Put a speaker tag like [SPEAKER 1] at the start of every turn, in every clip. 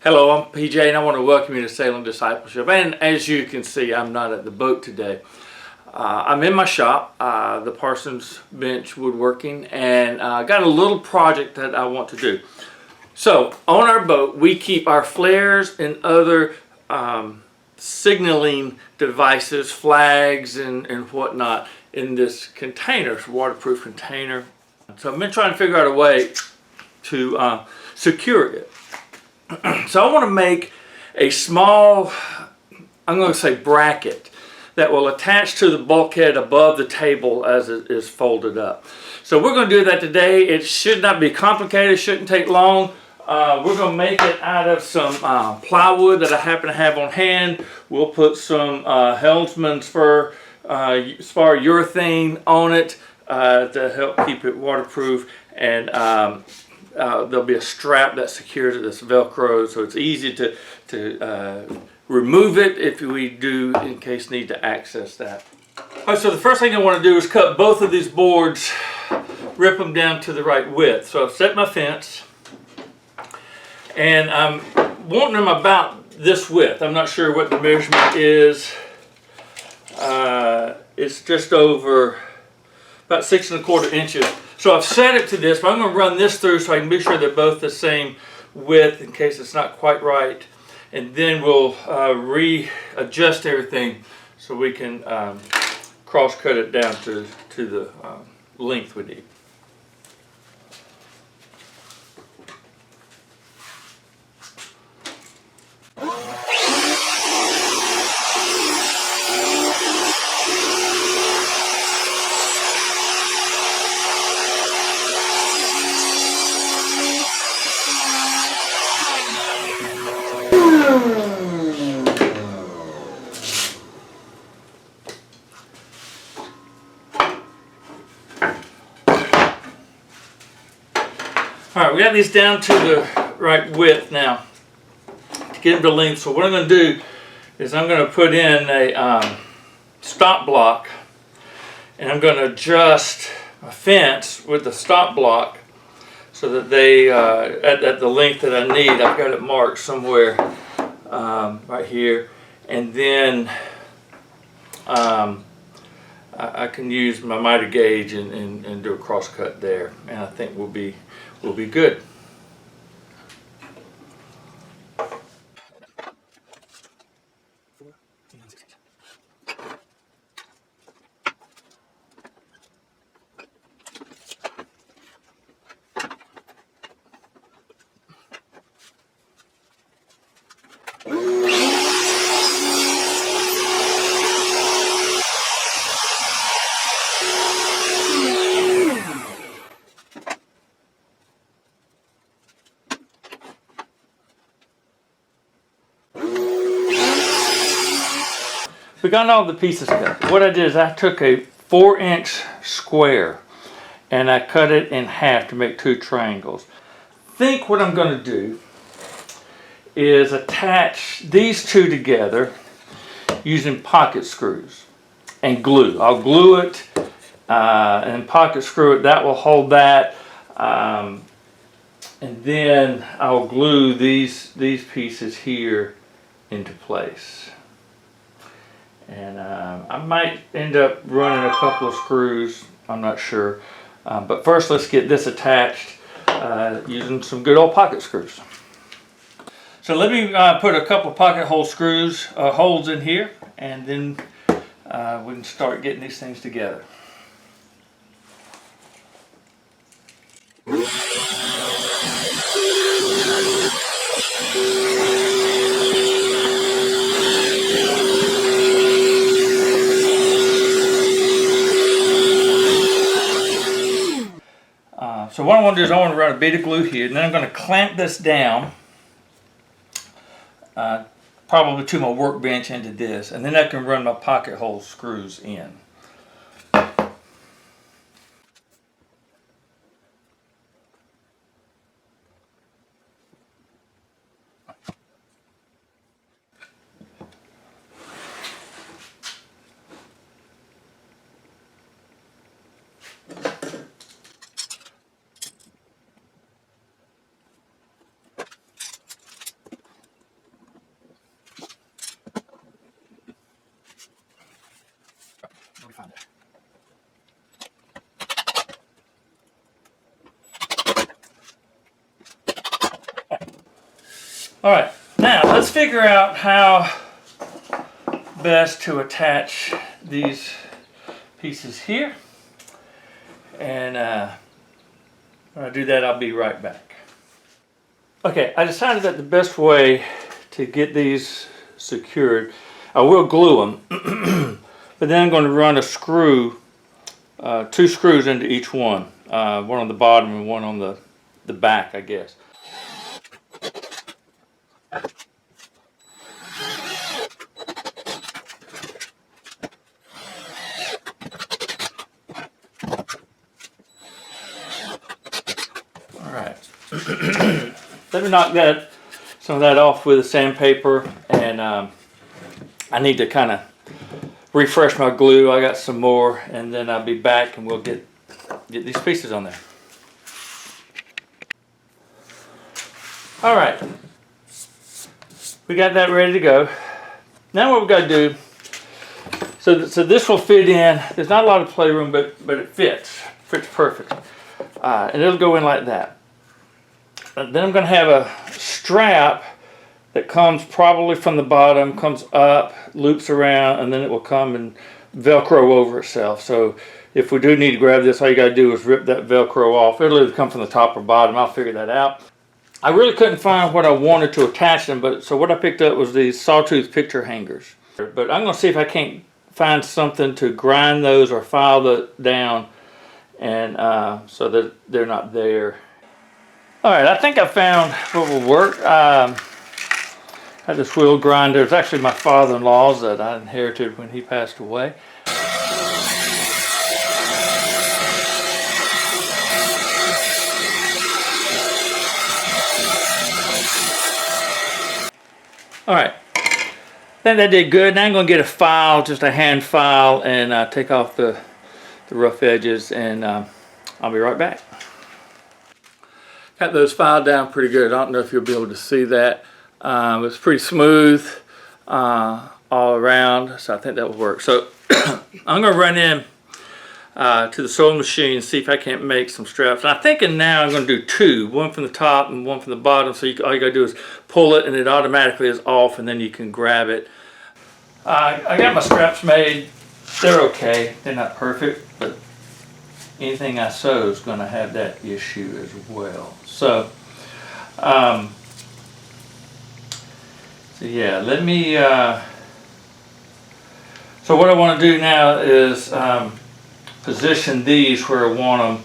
[SPEAKER 1] Hello, I'm PJ and I want to welcome you to Salem Discipleship. And as you can see, I'm not at the boat today. I'm in my shop, the Parsons bench woodworking, and got a little project that I want to do. So on our boat, we keep our flares and other signaling devices, flags and whatnot in this container, it's a waterproof container. So I've been trying to figure out a way to secure it. So I want to make a small, I'm going to say bracket, that will attach to the bulkhead above the table as it is folded up. So we're going to do that today. It should not be complicated, shouldn't take long. We're going to make it out of some plywood that I happen to have on hand. We'll put some Helmsman's fur spar urethane on it to help keep it waterproof, and there'll be a strap that secures it, that's velcro, so it's easy to remove it if we do in case need to access that. Alright, so the first thing I want to do is cut both of these boards, rip them down to the right width. So I've set my fence and I'm wanting them about this width. I'm not sure what the measurement is. It's just over about 6 1/4 inches. So I've set it to this, but I'm going to run this through so I can be sure they're both the same width in case it's not quite right. And then we'll readjust everything so we can cross cut it down to the length we need. Alright, we got these down to the right width now to get them to length. So what I'm going to do is I'm going to put in a stop block, and I'm going to adjust my fence with the stop block so that they at the length that I need. I've got it marked somewhere right here, and then I can use my miter gauge and do a cross cut there, and I think we'll be good. We got all the pieces cut. What I did is I took a 4-inch square and I cut it in half to make 2 triangles. I think what I'm going to do is attach these 2 together using pocket screws and glue. I'll glue it and pocket screw it. That will hold that. And then I'll glue these pieces here into place. And I might end up running a couple of screws, I'm not sure. But first let's get this attached using some good old pocket screws. So let me put a couple of pocket hole screws, holes in here, and then we can start getting these things together. So what I want to do is I want to run a bead of glue here, and then I'm going to clamp this down, probably to my workbench into this, and then I can run my pocket hole screws in. All right, now let's figure out how best to attach these pieces here. And when I do that, I'll be right back. Okay, I decided that the best way to get these secured, I will glue them, but then I'm going to run a screw, 2 screws into each one. One on the bottom and one on the back, I guess. Alright. Let me knock some of that off with a sandpaper, and I need to kind of refresh my glue. I got some more, and then I'll be back and we'll get these pieces on there. Alright. We got that ready to go. Now what we've got to do, so this will fit in. There's not a lot of playroom, but it fits perfect. And it'll go in like that. And then I'm going to have a strap that comes probably from the bottom, comes up, loops around, and then it will come and Velcro over itself. So if we do need to grab this, all you got to do is rip that Velcro off. It'll either come from the top or bottom. I'll figure that out. I really couldn't find what I wanted to attach them, so what I picked up was these sawtooth picture hangers. But I'm going to see if I can't find something to grind those or file that down, and so that they're not there. Alright, I think I found what will work. I had this wheel grinder. It's actually my father-in-law's that I inherited when he passed away. Alright, I think that did good. Now I'm going to get a file, just a hand file, and take off the rough edges, and I'll be right back. Got those filed down pretty good. I don't know if you'll be able to see that. It's pretty smooth all around, so I think that will work. So I'm going to run in to the sewing machine and see if I can't make some straps. And I'm thinking now I'm going to do 2, one from the top and one from the bottom. So all you got to do is pull it and it automatically is off, and then you can grab it. I got my straps made. They're okay. They're not perfect, but anything I sew is going to have that issue as well. So, so yeah, let me, so what I want to do now is position these where I want them.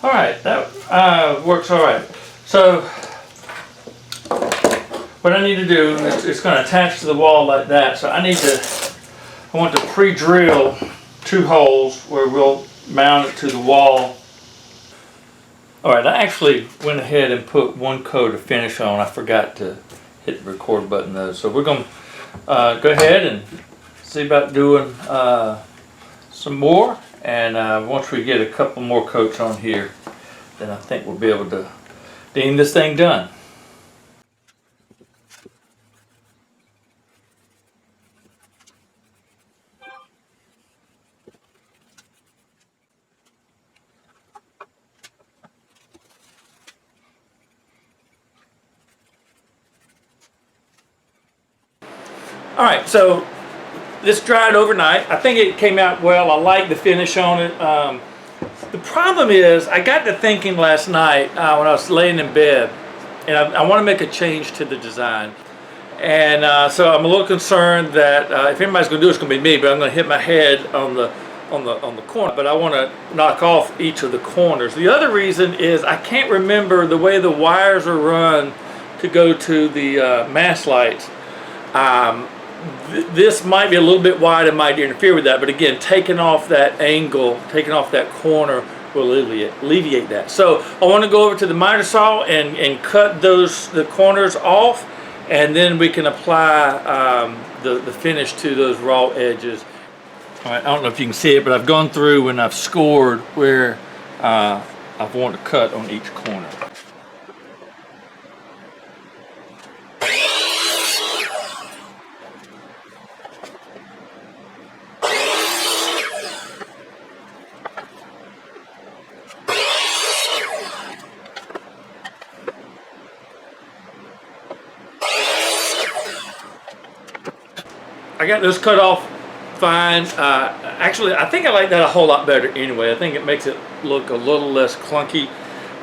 [SPEAKER 1] Alright, that works alright. So what I need to do is it's going to attach to the wall like that. So I want to pre-drill 2 holes where we'll mount it to the wall. Alright, I actually went ahead and put 1 coat of finish on. I forgot to hit the record button though. So we're going to go ahead and see about doing some more. And once we get a couple more coats on here, then I think we'll be able to deem this thing done. Alright, so this dried overnight. I think it came out well. I like the finish on it. The problem is, I got to thinking last night when I was laying in bed, and I want to make a change to the design. And so I'm a little concerned that if anybody's going to do it, it's going to be me, but I'm going to hit my head on the corner. But I want to knock off each of the corners. The other reason is I can't remember the way the wires are run to go to the mast lights. This might be a little bit wide and might interfere with that, but again, taking off that angle, taking off that corner will alleviate that. So I want to go over to the miter saw and cut the corners off, and then we can apply the finish to those raw edges. All right, I don't know if you can see it, but I've gone through and I've scored where I want to cut on each corner. I got those cut off fine. Actually, I think I like that a whole lot better anyway. I think it makes it look a little less clunky,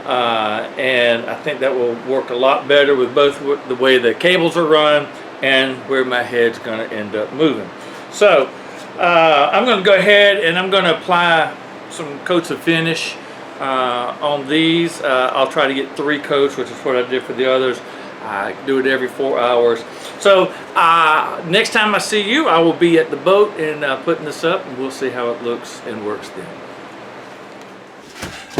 [SPEAKER 1] and I think that will work a lot better with both the way the cables are run and where my head's going to end up moving. So I'm going to go ahead and I'm going to apply some coats of finish on these. I'll try to get 3 coats, which is what I did for the others. I do it every 4 hours. So next time I see you, I will be at the boat and putting this up, and we'll see how it looks and works then.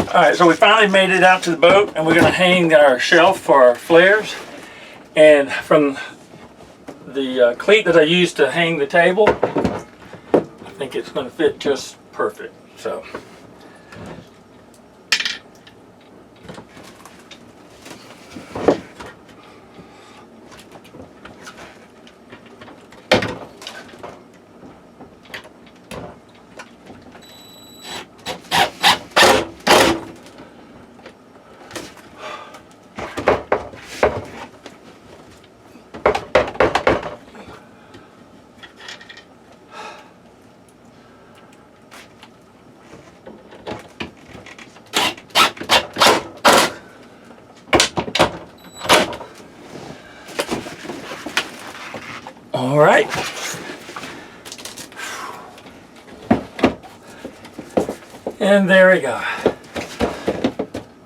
[SPEAKER 1] All right, so we finally made it out to the boat, and we're going to hang our shelf for our flares. And from the cleat that I used to hang the table, I think it's going to fit just perfect. So. All right. And there we go.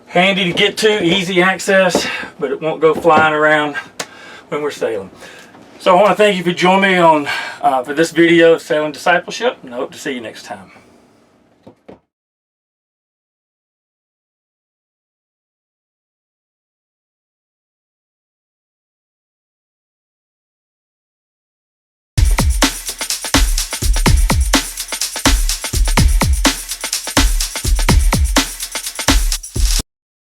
[SPEAKER 1] Handy to get to, easy access, but it won't go flying around when we're sailing. So I want to thank you for joining me on for this video of Sailing Discipleship, and I hope to see you next time.